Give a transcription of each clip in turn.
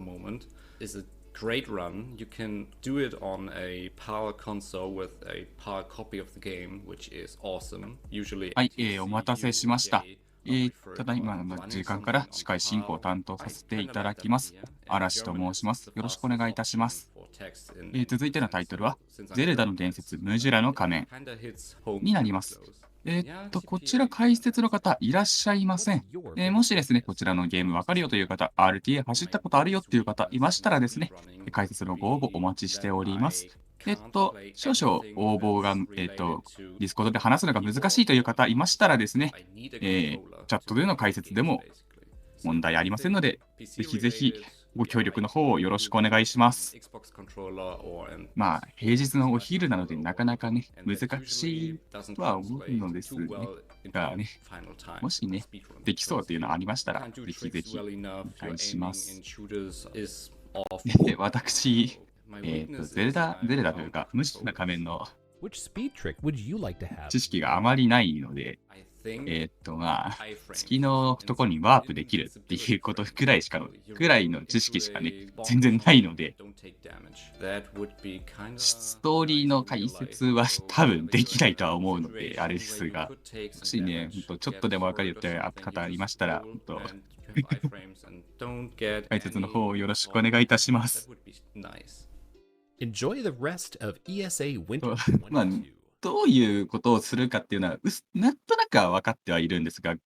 moment, is a great run. You can do it on a PAL console with a PAL copy of the game, which is awesome. Usually はい、お待たせしました。ただいまの時間から司会進行を担当させていただきます。嵐と申します。よろしくお願いいたします。続いてのタイトルは、ゼルダの伝説、ムジュラの仮面になります。こちら解説の方いらっしゃいません。もしですね、こちらのゲームわかるよという方、RTA 走ったことあるよっていう方いましたらですね、解説のご応募お待ちしております。少々応募が、ディスコードで話すのが難しいという方いましたらですね、チャットでの解説でも問題ありませんので、ぜひぜひご協力の方をよろしくお願いします。まあ、平日のお昼なのでなかなかね、難しいとは思うのですね。がね、もしね、できそうというのありましたら、ぜひぜひお願いします。で、私、ゼルダというか、無視な仮面の知識があまりないので、まあ、月のところにワープできるっていうことくらいの知識しかね、全然ないので、ストーリーの解説は多分できないとは思うので、あれですが、もしね、ちょっとでもわかるよって方いましたら、解説の方をよろしくお願いいたします。Enjoy the rest of ESAwinter まあ、 22. どういうことをするかっていうのは、なんとなくは分かってはいるんですが、ち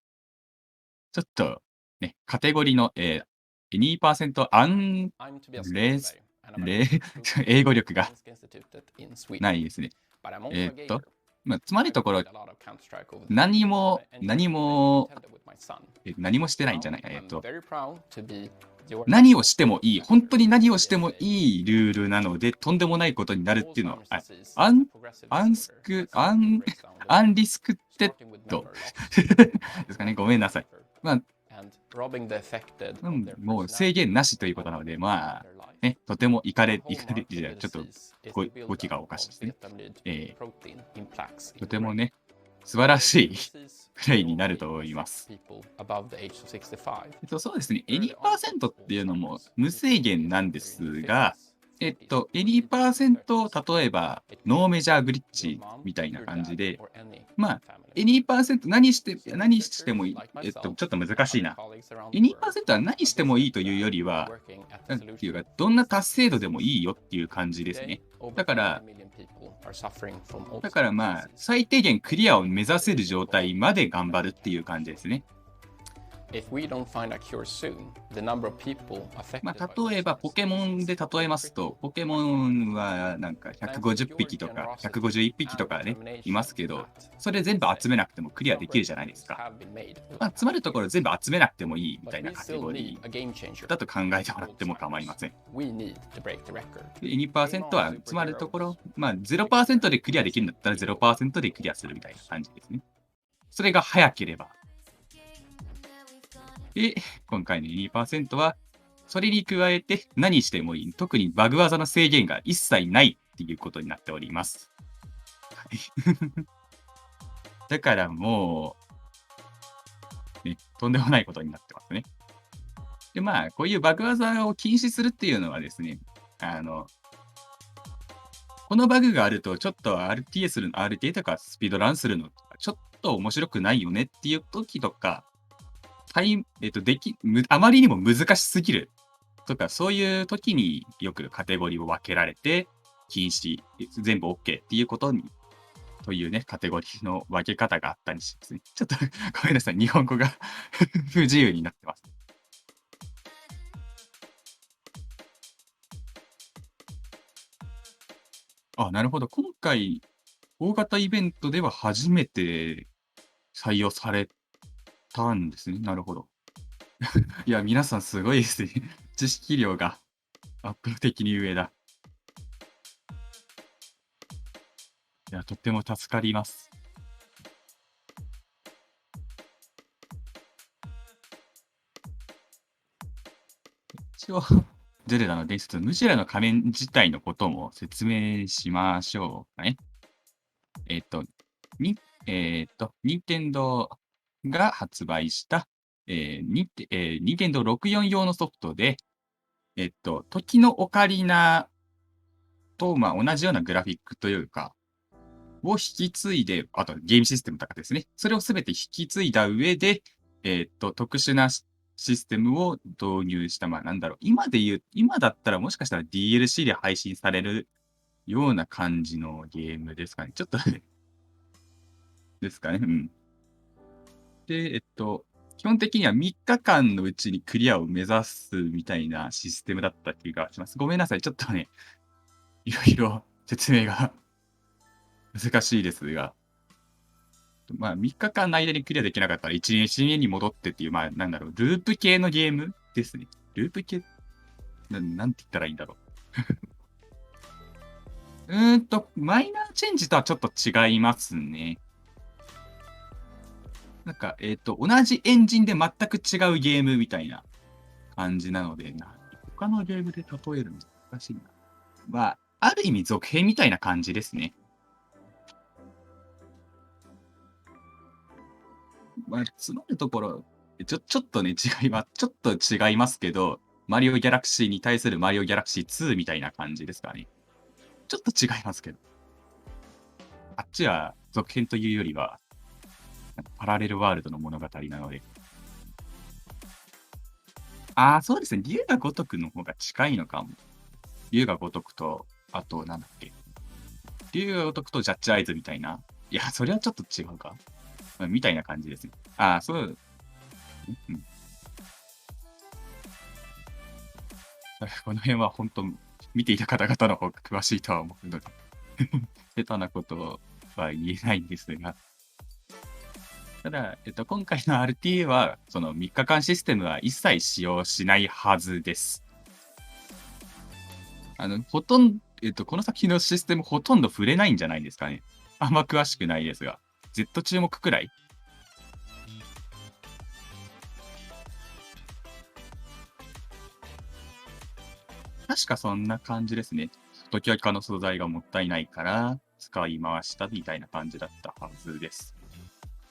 ょっとね、カテゴリーの、2% 英語力がないですね。まあ、つまりところ、何もしてないんじゃない。何をしてもいい、本当に何をしてもいいルールなので、とんでもないことになるっていうのは、アンリスクテッドですかね。ごめんなさい。まあ、もう制限なしということなので、まあ、ね、とてもちょっと語気がおかしいですね。とてもね、素晴らしいプレイになると思います。そうですね、2% っていうのも無制限なんですが、2% 例えばノーメジャーグリッチみたいな感じで、まあ、2% 何してもいい。ちょっと難しいな。2% は何してもいいというよりは、なんていうか、どんな達成度でもいいよっていう感じですね。だからまあ、最低限クリアを目指せる状態まで頑張るっていう感じですね。まあ、例えばポケモンで例えますと、ポケモンはなんか150匹とか151匹とかね、いますけど、それ全部集めなくてもクリアできるじゃないですか。まあ、つまるところ全部集めなくてもいいみたいなカテゴリーだと考えてもらっても構いません。2% はつまるところ、まあ 0% でクリアできるんだったら 0% でクリアするみたいな感じですね。それが早ければ。で、今回の 2% は、それに加えて何してもいい。特にバグ技の制限が一切ないっていうことになっております。だからもう、ね、とんでもないことになってますね。で、まあ、こういうバグ技を禁止するっていうのはですね、このバグがあると、ちょっと RTA とかスピードランするの、ちょっと面白くないよねっていう時とか、あまりにも難しすぎるとか、そういう時によくカテゴリーを分けられて、禁止、全部 OK っていうことに、というね、カテゴリーの分け方があったりしますね。ちょっとごめんなさい、日本語が不自由になってます。あ、なるほど。今回、大型イベントでは初めて採用されたんですね。なるほど。いや、皆さんすごいですね。知識量が圧倒的に上だ。いや、とっても助かります。一応、ゼルダの伝説、ムジュラの仮面自体のことも説明しましょうかね。任天堂が発売した、任天堂64用のソフトで、時のオカリナと、まあ、同じようなグラフィックというか、を引き継いで、あとゲームシステムとかですね。それをすべて引き継いだ上で、特殊なシステムを導入した、まあなんだろう、今だったらもしかしたら DLC で配信されるような感じのゲームですかね。ちょっとですかね。うん。で、基本的には3日間のうちにクリアを目指すみたいなシステムだった気がします。ごめんなさい。ちょっとね、いろいろ説明が難しいですが。まあ、3日間の間にクリアできなかったら1日目に戻ってっていう、まあ、なんだろう、ループ系のゲームですね。ループ系なんて言ったらいいんだろう。マイナーチェンジとはちょっと違いますね。なんか、同じエンジンで全く違うゲームみたいな感じなので、他のゲームで例えるの難しいな。まあ、ある意味続編みたいな感じですね。まあ、詰まるところ、ちょっとね、ちょっと違いますけど、マリオギャラクシーに対するマリオギャラクシー2みたいな感じですかね。ちょっと違いますけど。あっちは続編というよりは、パラレルワールドの物語なので。ああ、そうですね。竜が如くの方が近いのかも。竜が如くと、あと、なんだっけ。竜が如くとジャッジアイズみたいな。いや、それはちょっと違うか。みたいな感じですね。ああ、そう。うん。この辺は本当、見ていた方々の方が詳しいとは思うので、下手なことは言えないんですが。ただ、今回の RTA は、その3日間システムは一切使用しないはずです。ほとんど、この先のシステムほとんど触れないんじゃないですかね。あんま詳しくないですが。Z 注目くらい確かそんな感じですね。時々化の素材がもったいないから使い回したみたいな感じだったはずです。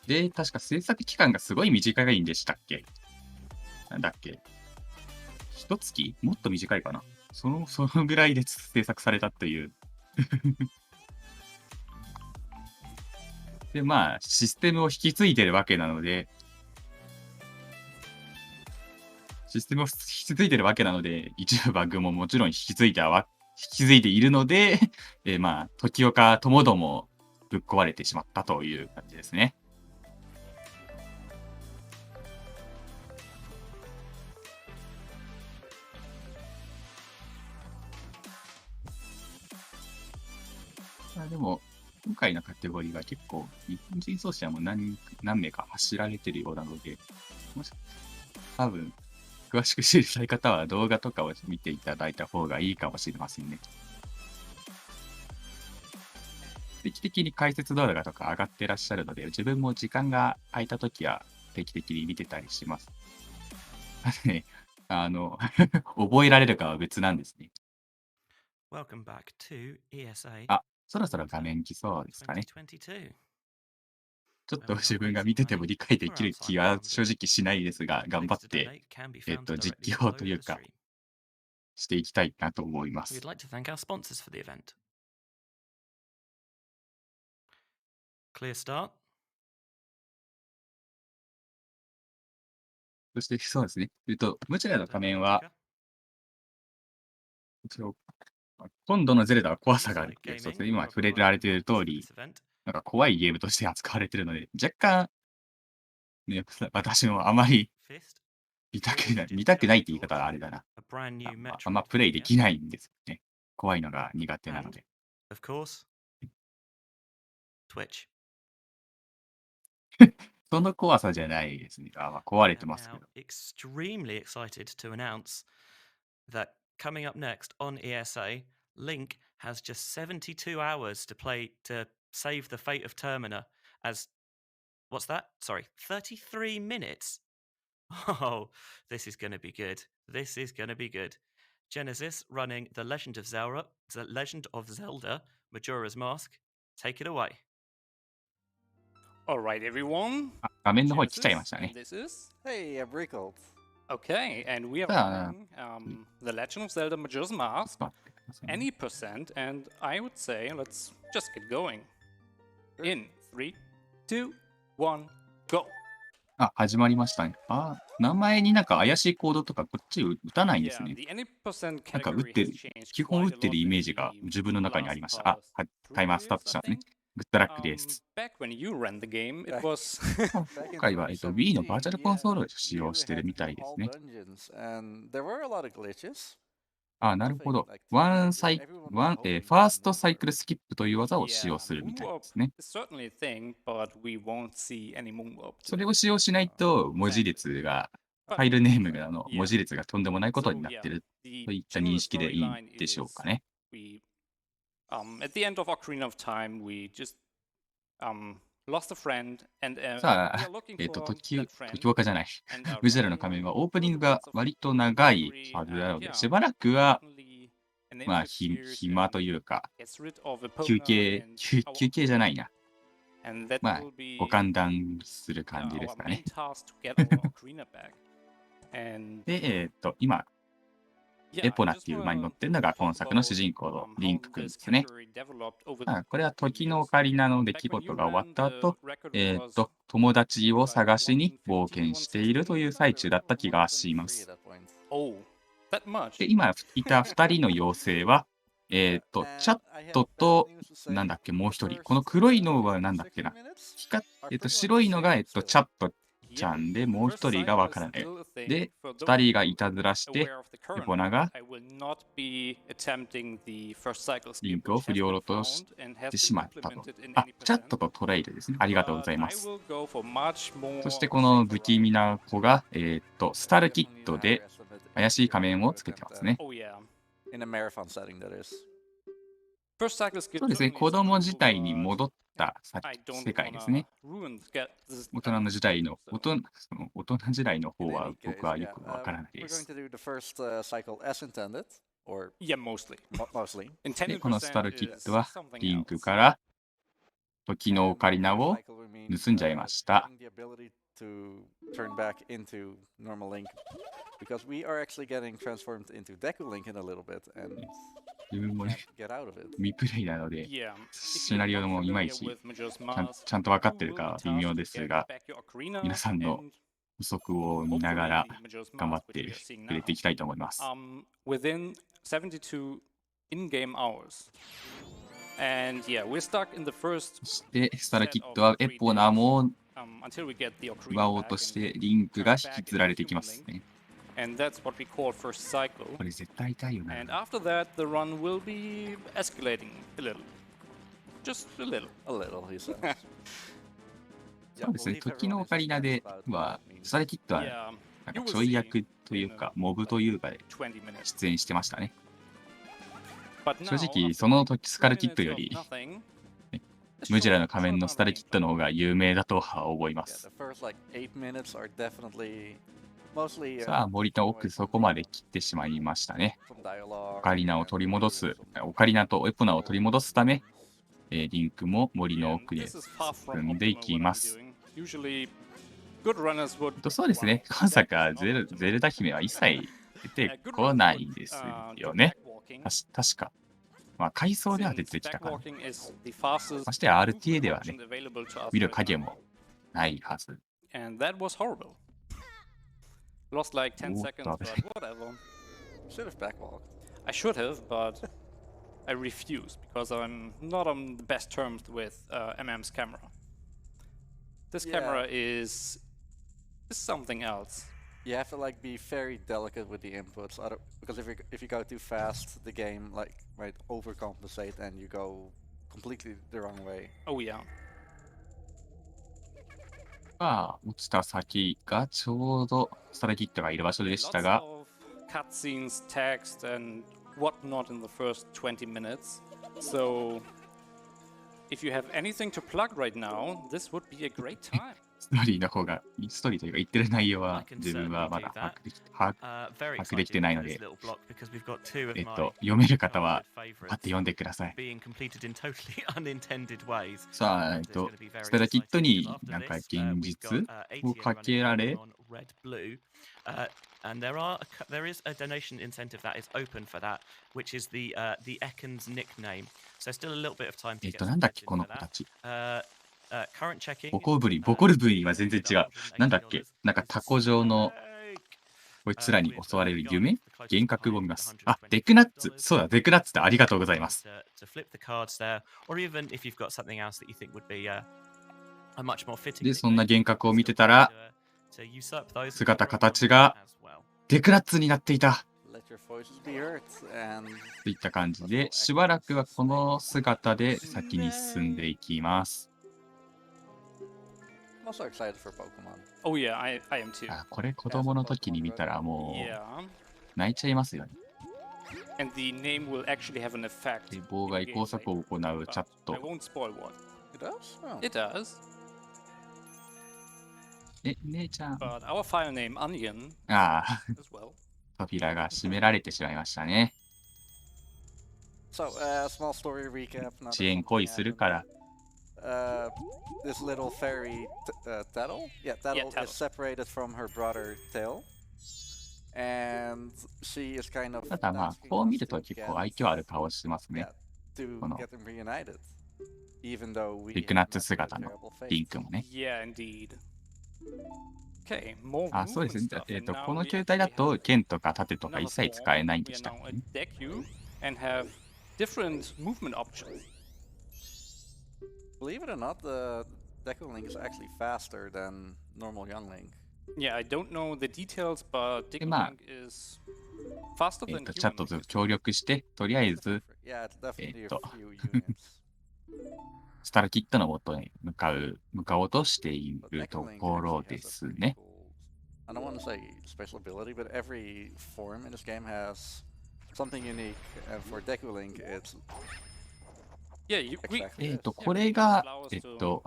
で、確か制作期間がすごい短いんでしたっけ？なんだっけ？一月もっと短いかな。そのぐらいで制作されたという。で、まあ、システムを引き継いでるわけなので、一部バグももちろん引き継いでいるので、まあ、時岡ともどもぶっ壊れてしまったという感じですね。でも、今回のカテゴリーは結構、日本人走者も何名か走られてるようなので、多分、詳しく知りたい方は動画とかを見ていただいた方がいいかもしれませんね。定期的に解説動画とか上がってらっしゃるので、自分も時間が空いたときは定期的に見てたりします。ね、覚えられるかは別なんですね。Welcome back to ESA あ、そろそろ画面来そうですかね。2022. ちょっと自分が見てても理解できる気は正直しないですが、頑張って、実況というか、していきたいなと思います。We'd like to thank our sponsors for the event. Clear start. そしてそうですね。ムジュラの仮面は、今度のゼルダは怖さがあるっていう、そうですね。今触れられている通り、なんか怖いゲームとして扱われているので、若干、ね、私もあまり見たくないって言い方はあれだな。あんまプレイできないんですよね。怖いのが苦手なので。Of course, Twitch. その怖さじゃないですね。まあ、壊れて I'm ますけ now ど。 extremely excited to announce that coming up next on ESA, Link has just 72 hours to save the fate of Termina as what's that? Sorry, 33 minutes. Oh, this is going to be good. This is going to be good. Genesis running The Legend of Zelda, Majora's Mask. Take it away. Alright, everyone. 画面の方に来ちゃいました And ね。this is Hey, I'm Wrinkled. Okay, and we are さあ、 running The Legend of Zelda Majora's ちょっ Mask, と待ってくださいね。 any percent, and I would say let's just get going. In 3, 2, 1, go! あ、始まりましたね。あ、名前になんか怪しいコードとかこっち打たないんです Yeah, ね。 the any percent なんか打っ category て has る、 changed 基本打 quite っ a てる lot イメー in ジが the 自分の中にあり last ました。あ、 past はい、 3タイマースター years, トし I たんですね。 think. グッドラックです。 Back when you ran the game, it Back- was 今回は、Wii のバーチャルコンソールを使用してるみたいですね。 And there were a lot of glitches. あ、なるほど。ワンサイ、ワン、ファーストサイクルスキップという技を使用するみたいですね。 is certainly a thing, but we won't see any moonwalk それ today. を使用しないと、文字列が、ファイルネームの文字列がとんでもないことになってるといった認識でいいんでしょうかね。 We, at the end of Ocarina of Time, we just lost a friend, and we さ are あ、 looking for 時 that friend. 岡じゃない。 and are ムジュラの running 仮面 around はオープニング all が kinds of 割と長い discovery, はずなの and で、 yeah, しばらくは、 suddenly an まあ、 enemy appears 暇と and いうか、 gets rid of 休 Epona 憩、 and 休 our 憩じゃないな。 and that まあ will be ご歓談する yeah, 感じです our か main ね。 task to get our Ocarina back. And で、今、 yeah, エポ I ナっ just ていう馬に乗 wanna ってるのが talk 今作の about 主人公のリンク君 how で this すね。 category developed over ま the あ、これは few 時の years. オカリナの出 Back 来 when you 事が終わっ ran, た the 後、 record was 友達を something like 探しに冒 115, 険しているという最中だった気がしま Three す。 at that point. oh, that much. で、今いた2人の妖精は、チャッ And I have ト bad と、 news to say. なんだっけ、もう一 The 人。この first, 黒いのはなんだっけ 60な。 minutes 光 are pretty much 白い the のが、 same チ still. ャットち Yeah, ゃんで、 the もう first 一人が cycle わ is からない。 still a thing. で、 For 2 those 人がいたずらして、 aware of the current ポナが I will not be attempting the first cycle リン skip, クを which 振 has り下 been ろとし found and has て been しまったと。 implemented in あ、 any チャット percent. とトレイルですね。ありがとうご But ざいま I す。 will go for much more そしてこの safer 不気 route. 味な子が、スタルキットで怪しい仮面をつけてますね。 Oh yeah. In a marathon setting, that is. First cycle skip そうですね、 certainly 子 is 供 cool, 自体に but 戻ったI don't 世界ですね。 wanna ruin this 大人の時代の、 so 大人時代の方 In は any 僕 case, はよ yeah, くわからないで we're す going。to do the first cycle as intended, or yeah, mostly. mostly. で、 Intended このスタル percent キッ is トは something リンク else. から時のオ And カ by リナ first を cycle, we mean, 盗んじゃいました。 getting the ability to turn back into normal Link, because we are actually getting transformed into Deku Link in a little bit, and 自分もね can't get out of it. 未プレイなので、 Yeah. シナリオもいまいし、 Majora's ちゃんと分かってるかは微妙ですが、 皆さんの and 不足を見ながら頑張ってくれていきたいと思います。 within 72 in-game hours. And yeah, we're stuck in the first そして、スタルキットはエポナも until we get the 奪 Ocarina おう back として and リンクが引きずられていきますね。 and that's what we call first cycle. これ絶対痛いよな。 And after that, the run will be escalating a little. Just a little. A little, he says. そうですね、時のオカリナでは、スタルキットは Yeah, なんかちょい役というか、モブというかで20 minutes. 出演してましたね。 But 正 now, 直、 after その時スカル 20キット minutes よ of り、 nothing, ムジュラの仮面のスタルキットの方が有名だとは思いま Yeah, す。 the first like 8 minutes are definitely mostly さあ、森の奥そこまで切ってしまいましたね。 some dialogue. オカリナを取り戻す、オカリナとエポナを取り戻すため、リンクも森の yeah, 奥へ this is far 進 from んでい optimal き what ま I'm す。 doing. Usually, good runners would そうですね、今作はゼルダ姫は一切出てこないですよね。確か。まあ、回想では出てきたから。ましてや RTA ではね、見る影もないはず。 And that was horrible. Lost like 10 Oh, seconds, God. but whatever. Should have backwalked. I should have, but I refused because I'm not on the best terms with MM's camera. This Yeah. camera is something else. You have to like be very delicate with the inputs, because if you go too fast, the game like might overcompensate and you go completely the wrong way. Oh yeah. まあ、落ちた先がちょうどスタルキットがいる場所でしたが、 Lots of cutscenes, text, and whatnot in the first 20 minutes. So, if you have anything to plug right now, this would be a great time. ストーリーの方が、ストーリーというか言ってる内容 I は can 自分はまだ certainly do 把 that. 握でき把 Very 把握でき excited てない for の this で、 little block because we've got two of my 読める方は childhood 買って favourites 読んでください。 being completed in totally unintended ways. さあ、 It's gonna be very スタルキット exciting に because after なんか this, 現 we've 実 got, を Atia かけら running れ、 on red blue. And there is a donation incentive that is open for that, which is the Ekans nickname. So still a little bit of time to get なんだっけ、 submitted この for 子た that. ち。 Current checking. ボコブリ、ボコルブリは全然違う。なんだっけ、なんかタコ状のこいつらに襲われる夢幻覚を見ます。あ、デクナッツ。そうだ、デクナッツだ。ありがとうございます。To flip the cards there, or even if you've got something else that you think would be a much more fitting. で、そんな幻覚を見てたら、姿形がデクナッツになっていた。といった感じで、しばらくはこの姿で先に進んでいきます。Also excited for Pokemon. Oh yeah, I am too. あ、これ子供の時に見たらも Yeah. う泣いちゃいますよね。And the name will actually have an effect. で、妨害工作を行うチャッ I ト。 won't spoil what. It does? Oh. It does. 姉ちゃん。 But our file name, Onion, ああ、 as well. 扉が閉められてしまいましたね。 So, small story recap. 遅延恋するから。 This little fairy, Tattle? Yeah, Tattle Tattle. is separated from her brother, Tail. And she is kind of ただまあ、こう見ると結構愛嬌ある顔してますね。 to get them reunited. Even though we デクナッツ姿のリンクもね。 Yeah, indeed. Okay, more あ、そうですね。 movement stuff. And now この we 球体だ actually と have 剣とか盾とか another 一切使えないん form. で We したっ are け now ね。 at Deku and have different movement options. Believe it or not, the Deku Link is actually faster than normal Young Link. Yeah, I don't know the details, but Deku まあ Link is faster than チャット human. と協力して、とりあえず Yeah, it's definitely a と few units. スタルキットの元に向かおうとしてい But る Deku と Link ころ actually で has a す pretty ね。 cool, I don't want to say special ability, but every form in this game has something unique. And for Deku Link, it's Yeah, we exactly これが、 allow us to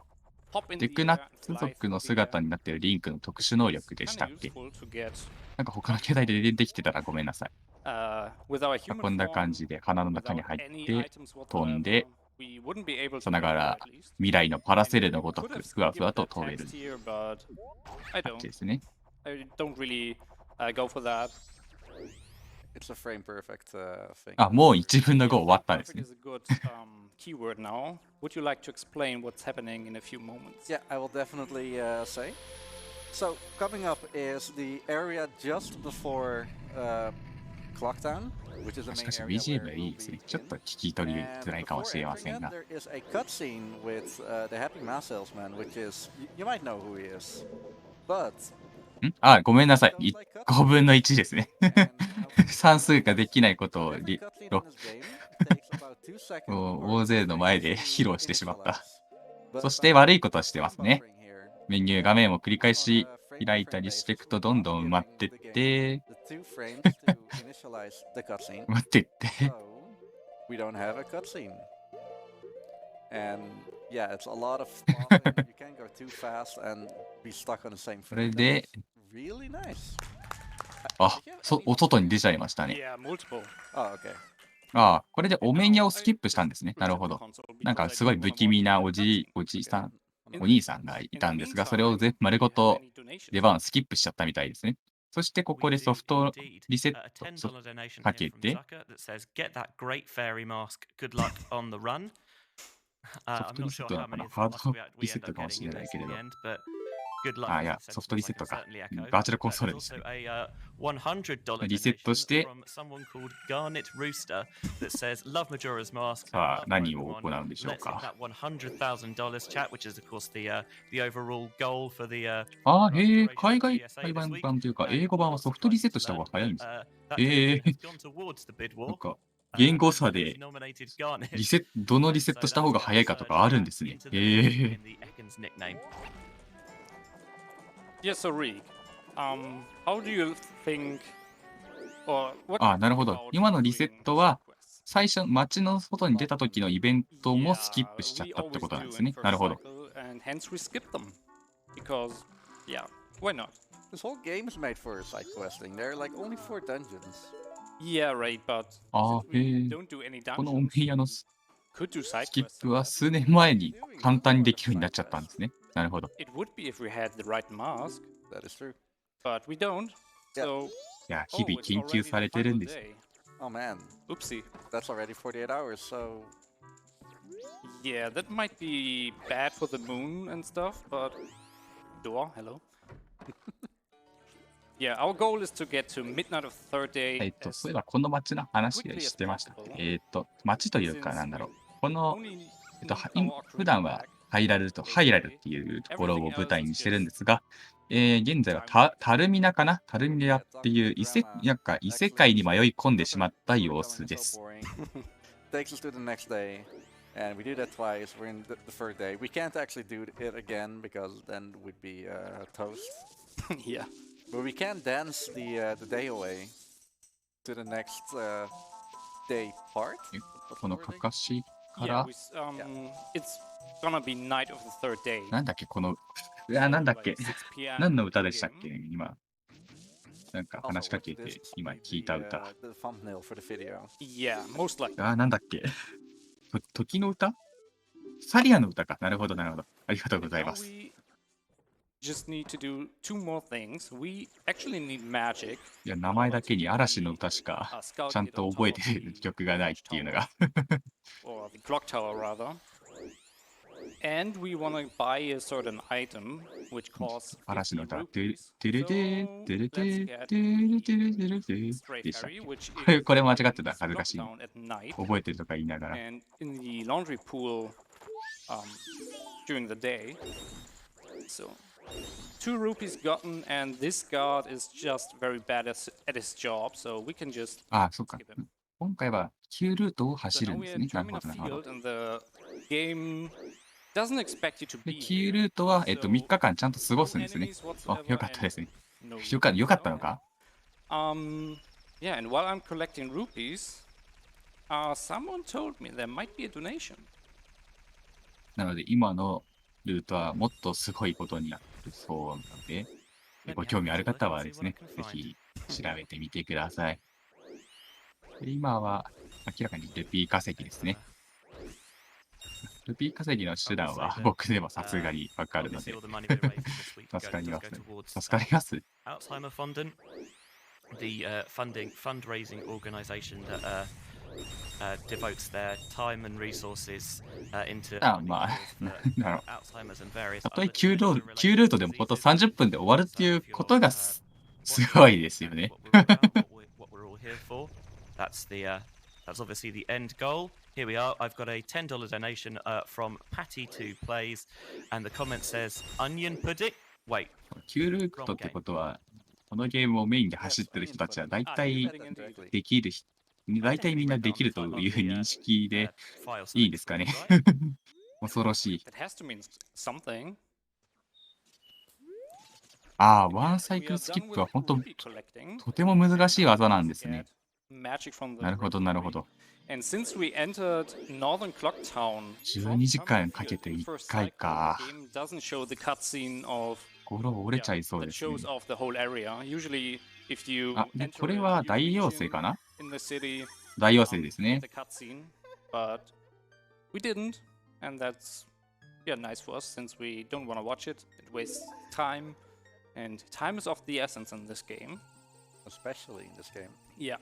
hop in デ the クナッ air ツ and fly 族の through the 姿 air. になっているリンクの特殊能力で It's したっ kinda け？ useful to get なんか他の携帯で出てきてたらごめんなさい。 with our human こんな form, 感じで鼻の中に without 入っ any て items 飛んで whatsoever, we wouldn't be able to さなが fly ら at least. 未来のパラセルのご And と we く could ふわ have ふわ skipped と that 飛べる text here, but I 感じ don't. ですね。 I don't really go for that. it's a frame perfect thing. あ、もう1分の5 Yeah, 終わったんです perfect ね。 is a good keyword now. Would you like to explain what's happening in a few moments? Yeah, I will definitely say. So, coming up is the area just before Clock Town, which is the し main かし area BGM where がいい we'll ですね。 be ちょっ in. と聞き取り And づらいかも before しれませ entering ん it, が。 there is a cutscene with the Happy Mask Salesman, which is, you might know who he is. But, あ、ごめんなさい。 don't like 5分の1ですね。 and how 算数ができないことを every cutscene in this game takes about 2 seconds もう or 大勢の前 2で frames 披 to 露してしまった。 initialize. そ But して by 悪いことをしてます frame ね。 buffering here, メニュー画面を繰り返 on し a 開い frame-to-frame たりしていく basis, とどんどん埋まってっ giving the game て、 the 2 frames to initialize the cutscene. 埋まってって、 So we don't have a cutscene. And yeah, it's a lot of pausing. You can't go too fast and be stuck on the same それ frame. で、 That's really nice. あ、 Did you have any お外に出ちゃいましたね。 Yeah, multiple. Oh, okay. ああ、これでお面屋を Now, スキップしたんですね。なるほど。なんかすごい不気味なおじいさん、お兄さんがいたんですが、それを丸ごと出番をスキップしちゃったみたいですね。そしてここでソフトリセットかけて、 Get that great fairy mask. Good luck on the run. ソフトリセットなのかな、ハードリセットかもしれないけれど。 あ、いや、ソフトリセットか。バーチャルコンソールですね。リセットして、さあ、何を行うんでしょうか。あ、へえ、海外版というか、英語版はソフトリセットした方が早いんです。なんか、言語差でどのリセットした方が早いかとかあるんですね。へえ。Yes, so Reek, how do you think, or what あ、なるほど。今のリセットは、最初、街の外に出た時のイベントもスキップしちゃったってことなんですね。なるほど。And hence we skip them. Because, yeah, why not? This whole game is made for side questing. There are like only 4 dungeons. Yeah, right, but あ、 since へ we え。 don't do any このお面 dungeons, 屋の we could do side スキッ quests. プは数年前に簡単にできるようになっちゃったんですね。なるほど。 It would be if we had the right mask, That is true. but we don't. Yeah. So や、日々研究されてるんです。Oh man, Oopsie. that's already 48 hours, so Yeah, that might be bad for the moon and stuff, but... Door, hello. Yeah, our goal is to get to midnight of third day そう as いえばこの街の話 quickly してましたっ as け。 possible. 街というか Since なんだろう。 we この、 only は need our 普 crew 段 back はハイラルっていうところ Everything を舞 else 台 is にしてるん just ですが、現在は time タルミナかな、タルミナっていうなんか異世界に迷い込んでしまった様子です。takes us to the next day, and we do that twice. We're in the third day. We can't actually do it again because then we'd be toast. Yeah. But we can dance the day away to the next day part. このかかしか Yeah, ら it's gonna be night of the third day. なんだっけこの、なんだっけ Like 6 p.m. 何の歌でしたっ begin. け今。なんか Also, 話しか would け this て今 be 聞いた歌。 the thumbnail for the video? Yeah, most likely. なんだっけ時の歌、サリアの歌か。なるほど、なるほど。ありがとうござい Now ます。 we just need to do two more things. We actually need magic. いや、名前だけに嵐の歌しか Scout ちゃん kit と on 覚 top え of てる the 曲がないっていうのが。 or the clock tower rather. And we want to buy a certain item which costs 嵐の 50歌。 rupees. トゥル So テー、トゥルテ let's ー、 get トゥルテ the ルテルテ stray でしたっ ferry, け which これ is これ間違 in ってた。 this 恥ずかしい。 lockdown at night 覚えてるとか言いながら。 and in the laundry pool during the day. So 2 rupees gotten, and this guard is just very bad at his job, so we can just そっか。 skip him. 今回は旧ルートを So 走る now ん we で are す in ね。なるほ Termina ど、なるほど。 Field, and the game doesn't expect you to で、 be 旧 here. ルートは、3 So 日間ちゃんと過ご no すんですね。 enemies よ whatsoever かったですね。 and no よかった rupees. のか。 Yeah, and while I'm collecting rupees, someone told me there might be a donation. なので、今のルートはもっとすごいことになってるそうなので、ご興味ある方はですね、ぜひ調べてみてください。で今は明らかにルピー稼ぎですね。ルピー稼ぎの手段は僕でもさすがにわかるので、助かります。助かります。 Alzheimer Fonden, the fundraising organization that devotes their time and resources into まあ、なるほど。 Alzheimer's and various たとえ other 旧ル dementia ートでもほんと related 30分で終わるっていう diseases. ことがすごいですよね。 What we're all here for. That's obviously the end goal. Here we are. I've got a $10 donation from Patty2 Plays, and the comment says onion pudding. Wait, 旧ルートってことは、このゲームをメインで走ってる人たちは大体できる、大体みんなできるという認識でいいですかね。恐ろしい。 It has to mean something. ワンサイクルスキップは本当とても難しい技なんですね。なるほど、なるほど。12時間かけて1回か。心折れちゃいそうですね。でこれは大妖精かな？大妖精ですね。We didn't, and that's nice for us since we don't want to watch it. It wastes time, and time is of the essence in this game. Especially in this game. Yeah.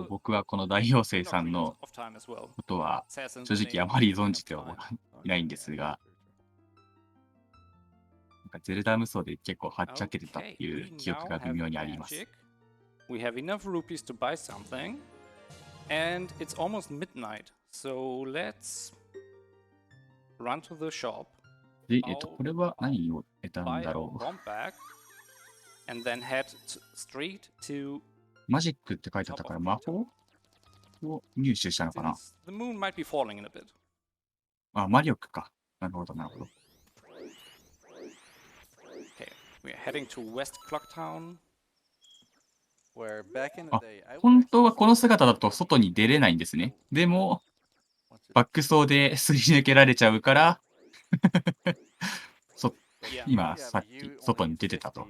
僕はこの大妖精さんのことは正直あまり存じてはいないんですが、なんかゼルダ無双で結構はっちゃけてたっていう記憶が微妙にあります。We have enough rupees to buy something, and it's almost midnight, so let's run to the shop. で、これは何を得たんだろう。and then head straight to マジックって書いてあったから魔法を入手したのかな。 The moon might be falling in a bit. 魔力か。なるほど、なるほど。Okay, we're heading to West Clocktown. 本当はこの姿だと外に出れないんですね。でも、バック走ですり抜けられちゃうから今さっき外に出てたと。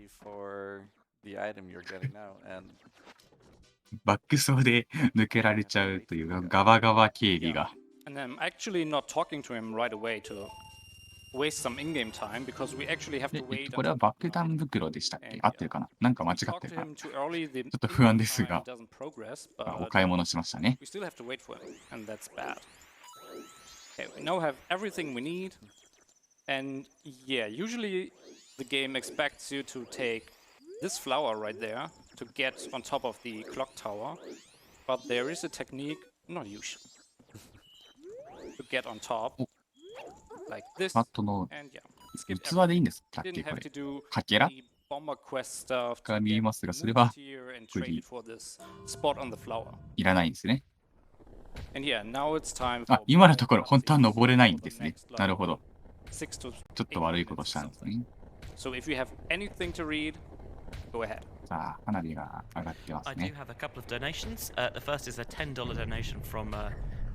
バック走で抜けられちゃうというガバガバ警備が。And I'm actually not talking to him right away to waste some in-game time because we actually have で to wait これは until 爆弾袋でしたっけ？合ってるかな？なんか間違 if we っ talk て to るかな？ him too early, the ちょっと不安 in-game ですが、 time doesn't progress, お but 買い物しましたね。 we still have to wait for him, and that's bad. Okay, we now have everything we need, and yeah, usually the game expects you to take this flower right there to get on top of the clock tower, but there is a technique, not usually, to get on top, お like this, マットの and yeah, skip 器でいいんですかっ didn't けこ have れ？ to do かけら any bomber quest stuff が to 見え get ますが、それ moved は here and これ traded for this spot on the flower. いらないんですね。 And yeah, now it's time あ for、今のところ本当は登れないん for で the すね。 next なるほ level. ど。 6 to ちょっと 8悪いこと minutes し or たんです something. ね。 So if you have anything to read, go ahead. さあ、花火が上がってま I す do ね。 have a couple of donations. The first is a $10 donation from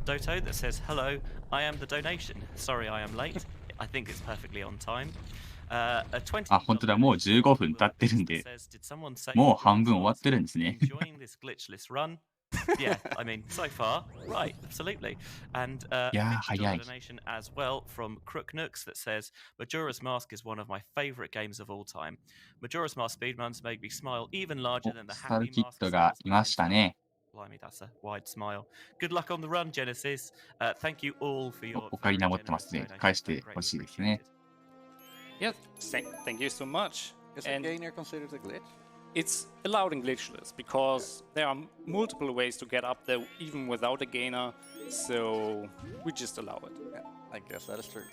Doto that says, "Hello, I am the donation. Sorry, I am late. I think it's perfectly on time." A $20あ、本当だ、もう15分経ってるんで、 says, "Did someone say もう半分終わってるんですね。 enjoying this glitchless run?" Yeah, I mean, so far, right, absolutely. And Yeah, $50 早い。 donation as well from Crook Nooks that says, Majora's Mask is one of my favorite games of all time. Majora's Mask speedruns make me smile even larger お than the スタル Happy キッ Mask トが salesman いました himself. ね。 Blimey, that's a wide smile. Good luck on the run, Genesis. Thank you all for your お借り very 名持ってま generous すね。 donations. 返し They're てほ greatly しいですね。 Yes, thank you so much. Is a And gainer considered a glitch? it's allowed in glitchless because there are multiple ways to get up there even without a gainer, so we just allow it. Yeah, I guess that is true.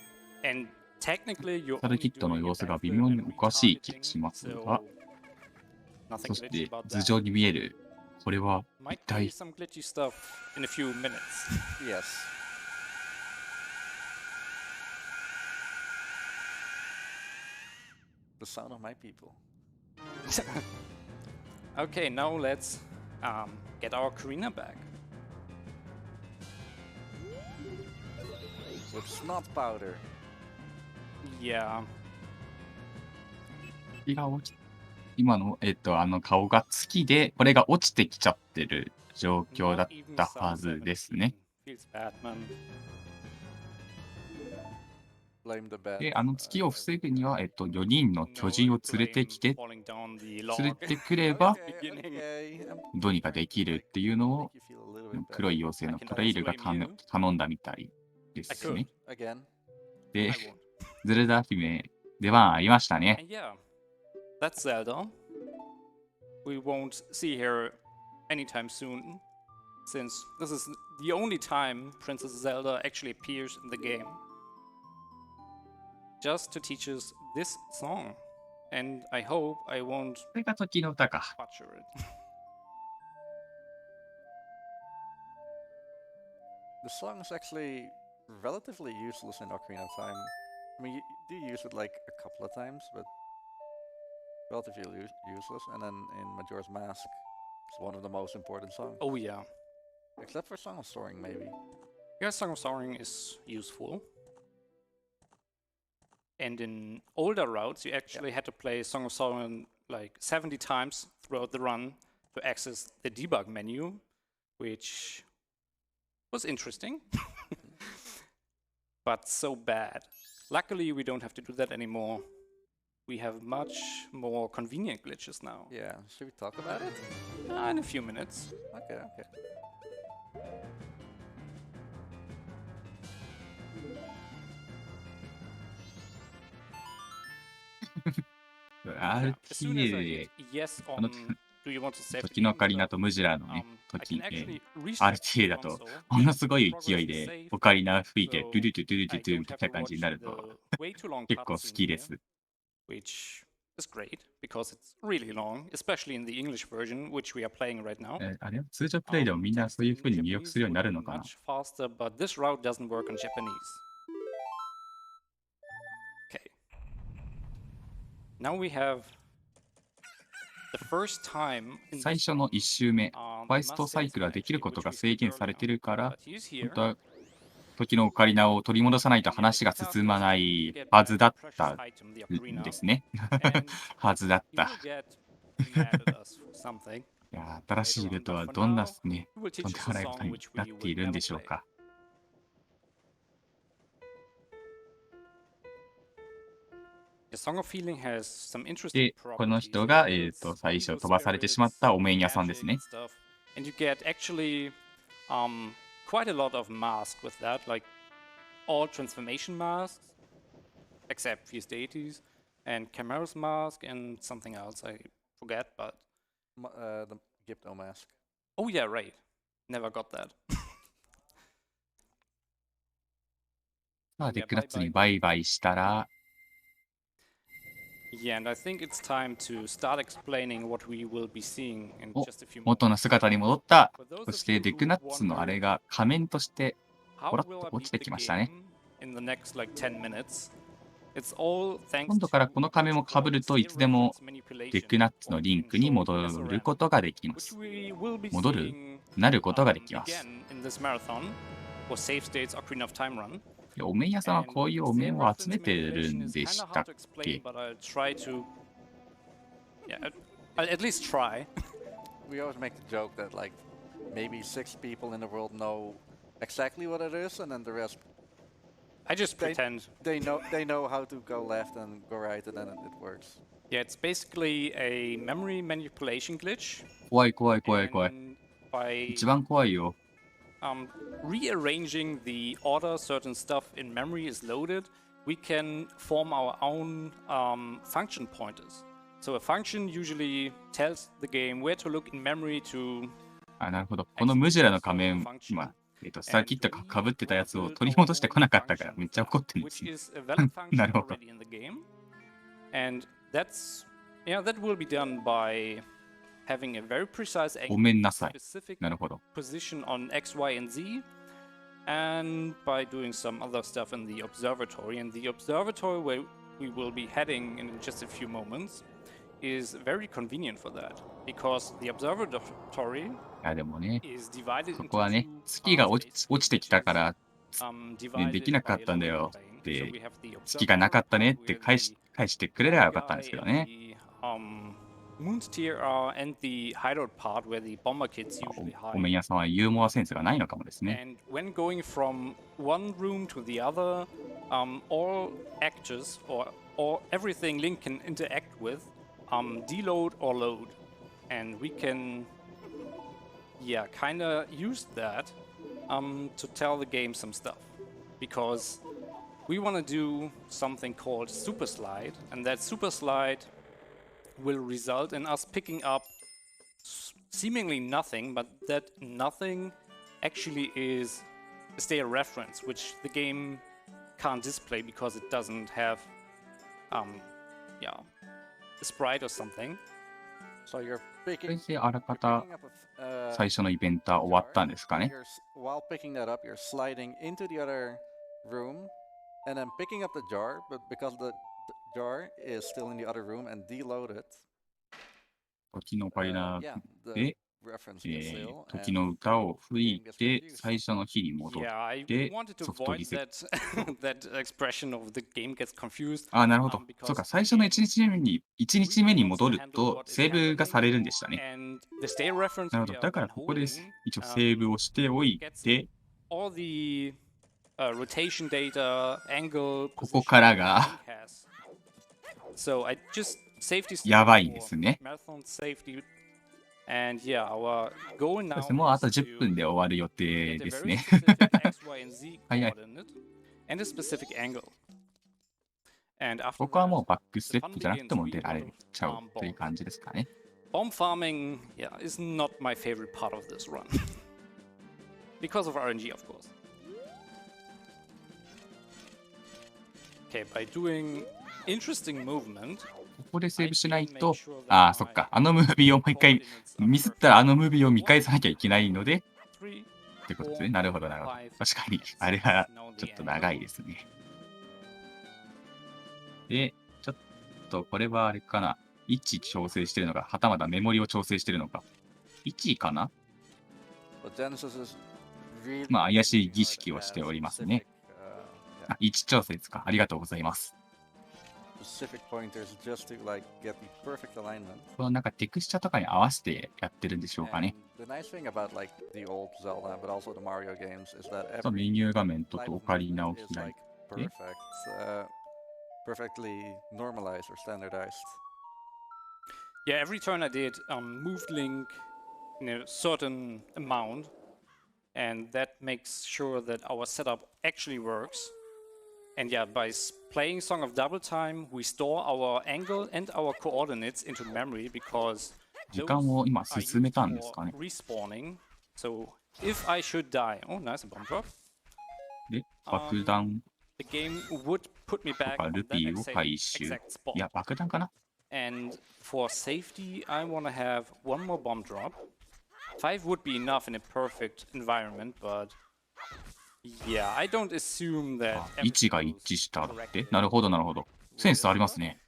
And technically, you're スタル only キットの doing a 様子が backflip 微妙に and おかしい気が retargeting, しますが、 so nothing そし glitchy て about 頭 that. 上に見える、これは一 Might be 体 some glitchy stuff in a few minutes. Yes. The sound of my people. Okay, now let's get our Karina back. With snot powder. Yeah. 月が落ち今の、あの顔が月で、これが落ちてきちゃってる状況だ Not っ even た some はずですね。 Feels bad, man. Blame the bad. で、あの月を防ぐには、4人の巨人を連れてきて、 falling down the 連 log. れてくれば、 Okay, okay. どうにかできるっていうのを、 Make you feel a little bit 黒 better. い妖精のトレイルが頼んだみたいで I す could. ね。 Again. で I、won't. ゼルダ姫、出番ありましたね。 And yeah, that's Zelda. We won't see her anytime soon, since this is the only time Princess Zelda actually appears in the game. Just to teach us this song. And I hope I won't これが時の歌か。 butcher it. The song is actually relatively useless in Ocarina of Time. I mean, you do use it like a couple of times, but relatively useless. And then in Majora's Mask, it's one of the most important songs. Oh yeah. Except for Song of Soaring, maybe. Yeah, Song of Soaring is useful. And in older routes, you actually had to play Song of Soaring like 70 times throughout the run to access the debug menu, which was interesting, but so bad. Luckily, we don't have to do that anymore. We have much more convenient glitches now. Yeah, should we talk about it? In a few minutes. Okay, okay. Yeah. As soon as I RTA hit yes あの on do you want to save 時のオカリナとムジュラのね、 I 時 can、actually restart RTA the だと、 console, ものすごい progress 勢い the で save, オカリナ吹いて、 so ドゥドゥドゥドゥドゥ I ドゥ don't み have たい to な感じ watch になる the と、 way too long 結構好 cutscene きで here, す。 which is great because it's really long, especially in the English version, which we are playing right now. あれ通常プレイでもみんなそういう風に入力するようになるのかな？ Much faster, but this route doesn't work on Japanese. Okay. Now we have the first time in 最 this 初の1周目、 um, ファ I イス must ト say サイクルは something できる actually, こと which が we 制限 skipped されて earlier, るから、 but he's 本 here. 当は時のオカリナを取り戻さないと話が進まないはずだったんですね。はずだっ He た。 will get mad at us for something. いやー、新しいルートはどんなね、 He will とん teach で us も a ないこと song に which なっ we てい will るん never でしょう play. か。The Song of Healing has some interesting で、この properties. 人が、 Heals 最初 evil 飛ばされてしまった spirits, お面屋さんです magic ね。 and stuff. And you get actually quite a lot of masks with that, like all transformation masks, except Fierce Deities, and Chimera's mask, and something else I forget, but... The Gypto mask. Oh yeah, right. Never got that. さあ、デクラッツにバイバイしたら、 Yeah, and I think it's time to start explaining what we will be seeing in お、 just a few 元 moments. の姿に戻った。 For those そ of して you デ who クナッツのあれ wonder が仮面として how ポロッ will と I 落ち beat て the きましたね。 game in the next like 10 minutes, it's all thanks 今度から to この仮面をかぶるといつでも デクナッツのリンクに戻ることができま which す。 we will be 戻る seeing なることができます。 again in this marathon or save states Ocarina of Time run. いやお面屋さんは And こういうお save 面を集 reference めてる manipulation ん is で kind し of た hard っ to explain, け？ but I'll try to. Yeah, I'll at least try. We always make the joke that like maybe 6 people in the world know exactly what it is, and then the rest I just They- pretend. they know how to go left and go right, and then it works. Yeah, it's basically a memory manipulation glitch. 怖い怖い怖い怖い。 And by 一番怖いよ。 rearranging the order certain stuff in memory is loaded, we can form our own function pointers. So a function usually tells the game where to look in memory to あ、なるほど。このムジュラの仮面、今、さっきとかぶってたやつを取り戻してこなかったからめっちゃ怒ってるんです which ね。 is a valid function なるほど。 already in the game. And that's that will be done by having a very precise ご angle, めんなさい。 specific なるほど。 position on X, Y, and Z, and by doing some other stuff in the observatory. And the observatory, where we will be heading in just a few moments, is very convenient for that, because the observatory いやでもね、 is divided そ into こはね、 two 月が parts, 落ちてきたから、 divided できなかったんだ by よ loading っ plane. て So we have the 月がなかったねっ observatory, て we have 返してくれればよかったんですけどね。 the Moon's Tier and the hideout part where the bomber kids usually お面 hide. 屋さんはユーモアセンスがないのかもですね。 And when going from one room to the other, all actors or everything Link can interact with, deload or load, and we can, kind of use that to tell the game some stuff, because we want to do something called super slide, and that super slide will result in us picking up seemingly nothing, but that nothing actually is a state reference, which the game can't display because it doesn't have, a sprite or something. So you're それ picking. であらか You're た picking up a, 最初のイベントは終わったんですかね。 While picking that up, you're sliding into the other room, and then picking up the jar. But because the jar is still in the other room and deloaded, 時のオカリナ yeah, the で、 reference gets stale. 時の歌を吹いて最初の日に戻っ Yeah, I て wanted to ソフト avoid リセット。 that expression of the game gets confused. あ、なるほど。 because そうか、最初の1日目に、1日目に戻るとセーブがされるんでしたね。 And the state reference なるほ we ど。 have だから been ここで holding, 一応セーブをしておいて、 all the rotation data, angle, ここからが position Link has. So I just safety step やばい for ですね。 marathon safety. And yeah, our goal そうで now すね。もうあと is 10分 to で終わる予定 get a です very ね。 specific X, Y, and Z はいはい。 coordinate and a specific angle. And ここはもう afterwards, バックス the テッ fun プじゃなく begins. ても We 出られ will ちゃう farm という bombs. 感じですかね。 Bomb farming, is not my favorite part of this run. Because of RNG, of course. Okay, by doing interesting movement, ここでセー I ブしない can と make、sure that ああ、そっか。あのムービーをもう一回 coordinates are ミスったらあのムービーを見 perfect. 返さなきゃいけないので、 3, ってことですね。なるほど、なるほど。 5, 確かに、あれは now ちょ the っと angle. 長いですね。で、ちょっとこれはあれかな。位置調整してるのか、はたまたメモリを調整してるのか。位置かな。 But Genesis is really まあ、怪しい working 儀 hard 式 to をして have おります specific, ね。 yeah, あ、位置調整ですか。ありがとうございます。 specific pointers just to like get the perfect alignment. このなんかテクスチャとかに合わせてやってるんでしょうかね。 And the nice thing about like the old Zelda, but also the Mario games, is that そうメ every ニュー画面と type オ of カリナを movement is 開い like て、 perfect. perfectly normalized or standardized. Yeah, every turn I did moved Link in a certain amount, and that makes sure that our setup actually works. And yeah, by playing Song of Double Time, we store our angle and our coordinates into memory because 時 those 間を今 are 進め used たんです for かね。 respawning. So if I should die, oh nice, a bomb drop. で、爆弾 The game would put me と back か on ル that ピーを回収。 exact い spot. や、爆弾かな。 And for safety, I want to have one more bomb drop. 5 would be enough in a perfect environment, but yeah, I don't assume that 位置が everything 一致 goes したって。 correctly. なるほど、なるほど。センスありますね。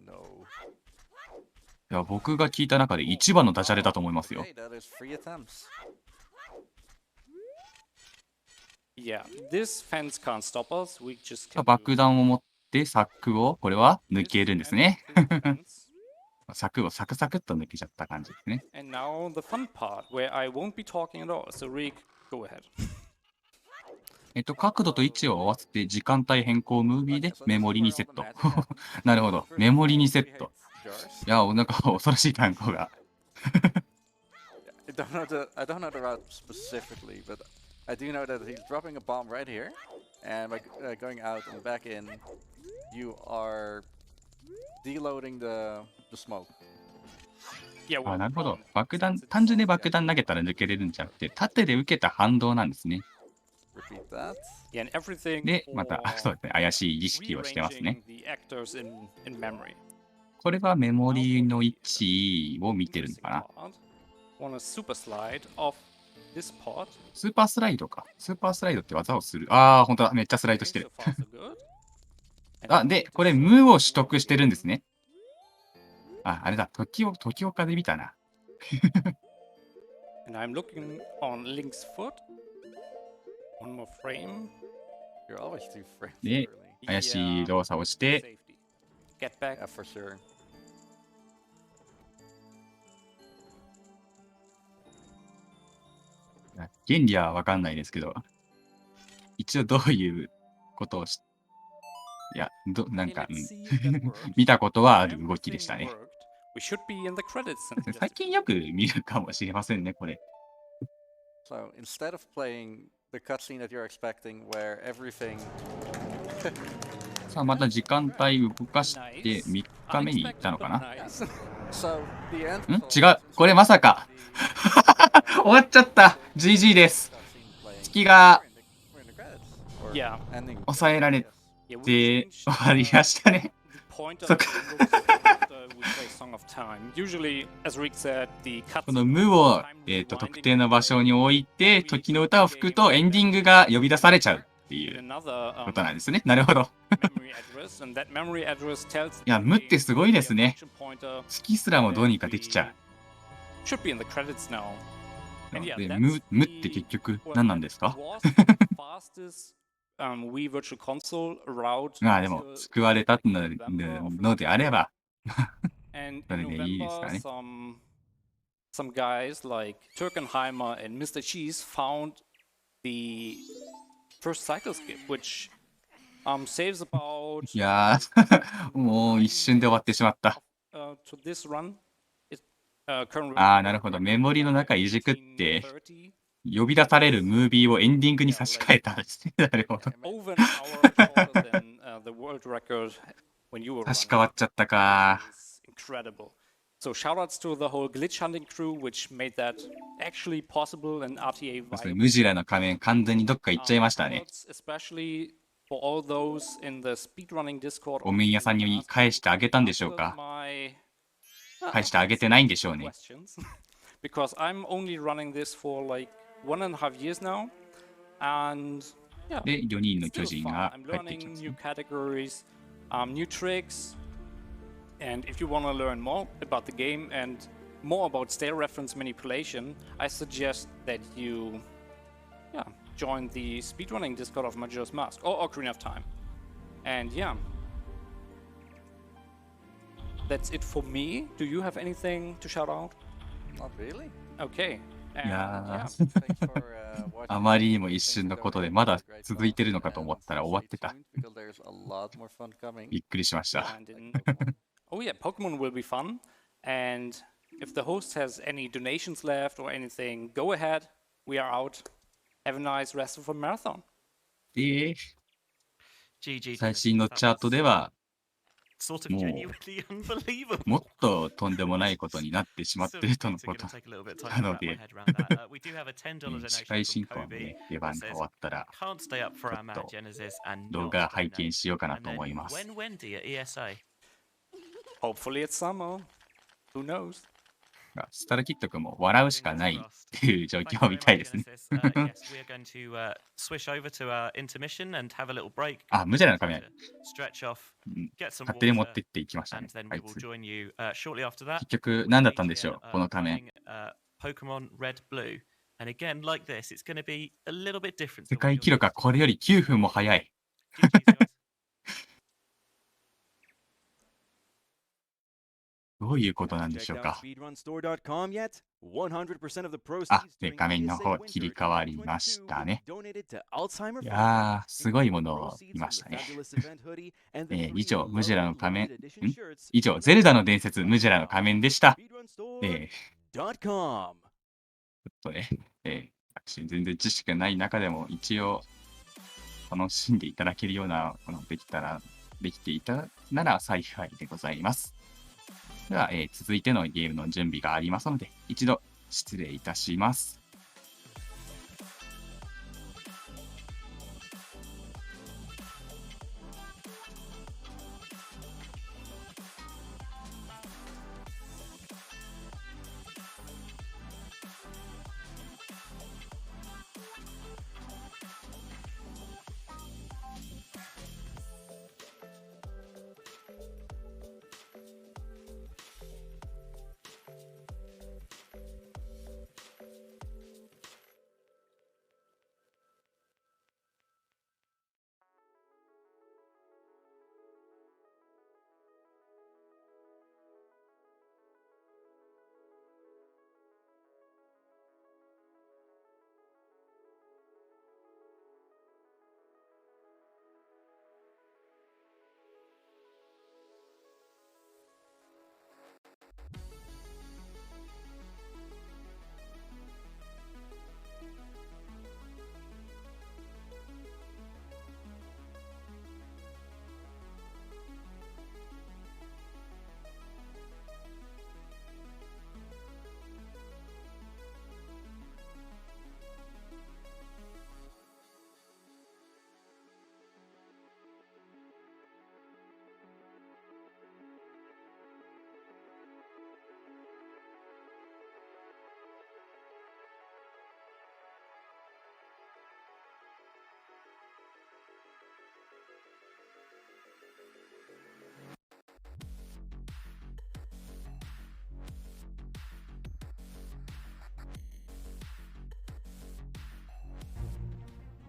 No. いや、僕が聞いた中で一番のダジャレだと思いますよ。 Okay, that is 3 attempts. Yeah, this fence can't stop us. We just can 爆弾を持って柵を、これは抜けるんですね。 fence. 柵をサクサクっと抜けちゃった感じですね。 And now the fun part, where I won't be talking at all. So Rick, go ahead. 角度と位置を合わせて時間帯変更ムービーでメモリにセット。なるほど。メモリにセット。いや、なんか恐ろしい単語が。I don't know the route specifically, but I do know that he's dropping a bomb right here, and by going out and back in, you are deloading the smoke. Yeah, あ、 well, なるほど。 um, 爆弾、 since it's 単純に爆弾投げたら抜けれるんじゃなくて、縦で受けた反動なんですね。 Repeat that. yeah, and everything で、また、 for そうですね、怪しい儀式をしてますね。 rearranging the actors in memory. これはメモリの位置を見てるの Interesting かな。 part. Want to super slide off this pot. スーパースライドか。スーパースライドって技をする。ああ、ほんとだ。めっちゃスライドして Okay, る so。far so good. あ、で、これ、無を取得してるんですね。あ、あれだ。時岡で見たな。 And I'm looking on Link's foot. One more frame. You're always 2 frames Yeah. early. 怪しい動作をして、 Safety. Get back. Yeah, for sure. 原理はわかんないですけど、一応どういうことをいや、なんか、Let's see if that works. 見たことはある動きでしたね。 Everything worked. We should be in the credits. in just 最近よく見るかもしれませんね、これ。 So instead of playing the cutscene that you're expecting, where everything さあ、また時間帯動かして3日目に行ったのかな。 Nice. So the end ん違う。これまさか。終わっちゃった。GG です。月が Yeah. 抑えられ Yeah, we て changed, 終わりましたね。 the pointer So- that looks after we play Song of Time. Usually, as Rick said, the この cutscene 無を、特定の場所に置いて、時の歌を吹くとエンディングが呼び出されちゃうってい in う another ことなんですね。なるほど。 memory address, and that memory address tells いや、無ってすごいですね。 the action pointer 月すらもどうにかできちゃ should be in the credits now. う。 And yeah, で、 that's 無って結局何なんですか？ was the fastest Wii Virtual Console route まあでも、 till 救われた November of のであれば、 And それ in でいいです November, かね。 some guys like Turkenheimer and Mr. Cheese found the first cycle skip, which saves about いやー、もう一瞬で終わってしまった。 to this run. Current ああ、なるほど。メモリの中いじくって 1530. 呼び出されるムービーをエンディングに差し替えたんですね。なるほど。 Over an hour shorter than the world record when you were 差し替わっちゃったか。 running. It's incredible. So shoutouts to the whole glitch hunting crew, which made that actually possible and RTA それ viable. ムジュラの仮面完全にどっか行っちゃいましたね。 Shoutouts especially for all those in the speedrunning Discord. お面屋さんに返してあげたんでしょうか？ My 返してあげてないんでしょうね。 questions. Because I'm only running this for like 1.5 years now. And yeah, で、4人の it's 巨 still 人 fun. が I'm 帰ってき learning ます new ね。 categories, new tricks. And if you want to learn more about the game and more about stale reference manipulation, I suggest that you join the speedrunning Discord of Majora's Mask or Ocarina of Time. And yeah, that's it for me. Do you have anything to shout out? not really. Okay. And いや Yeah, ー thanks for あ watching. まりにも一 Thanks 瞬 for のことで donating ま to だ the great 続いてる cause, のかと思 and ったら終わっ stay てた。 tuned because there's a lot more fun coming. びっくりしました。 yeah, and Like in, Pokemon. oh yeah, Pokemon will be fun. And if the host has any donations left or anything, go ahead. We are out. Have a nice rest of the marathon. GG GG. 最 Genesis. 新の That チャート was では sort of もう genuinely unbelievable. もっととんでもないことになってしまってるとの Still こと going to take a little bit of な time to の wrap my で、 head around that. We do have a $10 司 donation 会 from 進行の Kobe ね、出 that 番が終 says, わったら can't stay up for our mad ちょっと Genesis and 動 not 画拝 donate. 見しようかな And と then 思います。 when Wendy at ESA? Hopefully it's summer. Who knows? スタルキット君も笑うしか Fingers ないっ crossed. ていう状 Thank 況 you み very たい much, ですね。 Genesis. Yes, we are going to swish over to our intermission and have a little break. あ、ムジャラの仮面。 Stretch off, うん get some 勝手に持っ water, てっていきましたね and。then あ we い will つ。 join you shortly after that. 結局 with 何だったんでしょう Adrian, この仮面。 playing, Pokemon Red Blue. And again, like this, it's going to be a little bit different 世 to what 界 you're 記録は used to. これより9分も早い。 GG's, guys. どういうことなん Haven't でしょ checked う out か。 speedrunstore.com yet? 100% of the あ、 proceeds で、 during 画面の ESA 方切り Winter 替わりまし 2022た will ね。 be donated to Alzheimer い Foundation, やー、すごい including も the のを proceeds 見ま from し the たね。fabulous event hoodie and the 以 three 上、ムジュラの lovely 仮面 limited、edition shirts 以上、 donated ゼルダの伝説、 by ムジュラの仮面でした。ちょ speedrunstore.com. っとね、私全然知識がない中でも一応楽しんでいただけるようなものができていたなら幸いでございます。では、続いてのゲームの準備がありますので、一度失礼いたします。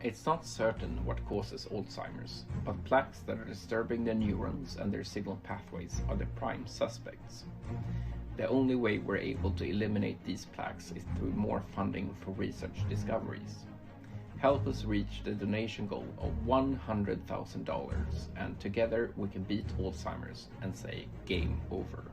It's not certain what causes Alzheimer's, but plaques that are disturbing the neurons and their signal pathways are the prime suspects. The only way we're able to eliminate these plaques is through more funding for research discoveries. Help us reach the donation goal of $100,000, and together we can beat Alzheimer's and say game over.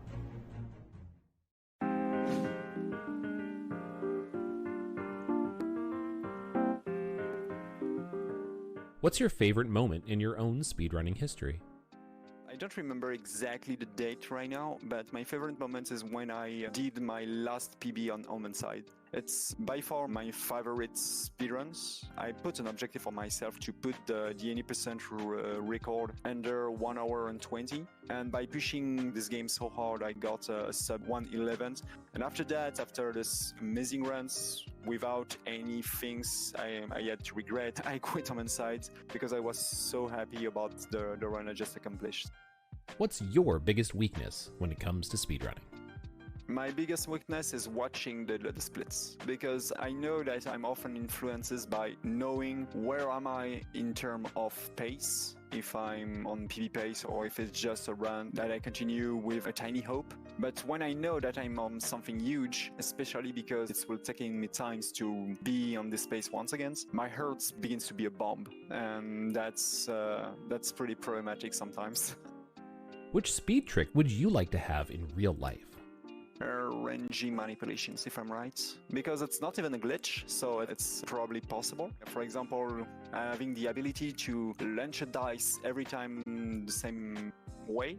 What's your favorite moment in your own speedrunning history? I don't remember exactly the date right now, but my favorite moment is when I did my last PB on Almond Side. It's by far my favorite speedruns. I put an objective for myself to put the 80% record under 1 hour and 20, and by pushing this game so hard, I got a sub 111. And after that, after this amazing runs, without any things I had to regret, I quit Almond Side because I was so happy about the run I just accomplished. What's your biggest weakness when it comes to speedrunning? My biggest weakness is watching the splits, because I know that I'm often influenced by knowing where am I in terms of pace, if I'm on PB pace or if it's just a run that I continue with a tiny hope. But when I know that I'm on something huge, especially because it will taking me times to be on this pace once again, my heart begins to be a bomb, and that's pretty problematic sometimes. Which speed trick would you like to have in real life? Rangy manipulations, if I'm right, because it's not even a glitch, so it's probably possible. For example, having the ability to launch a dice every time the same way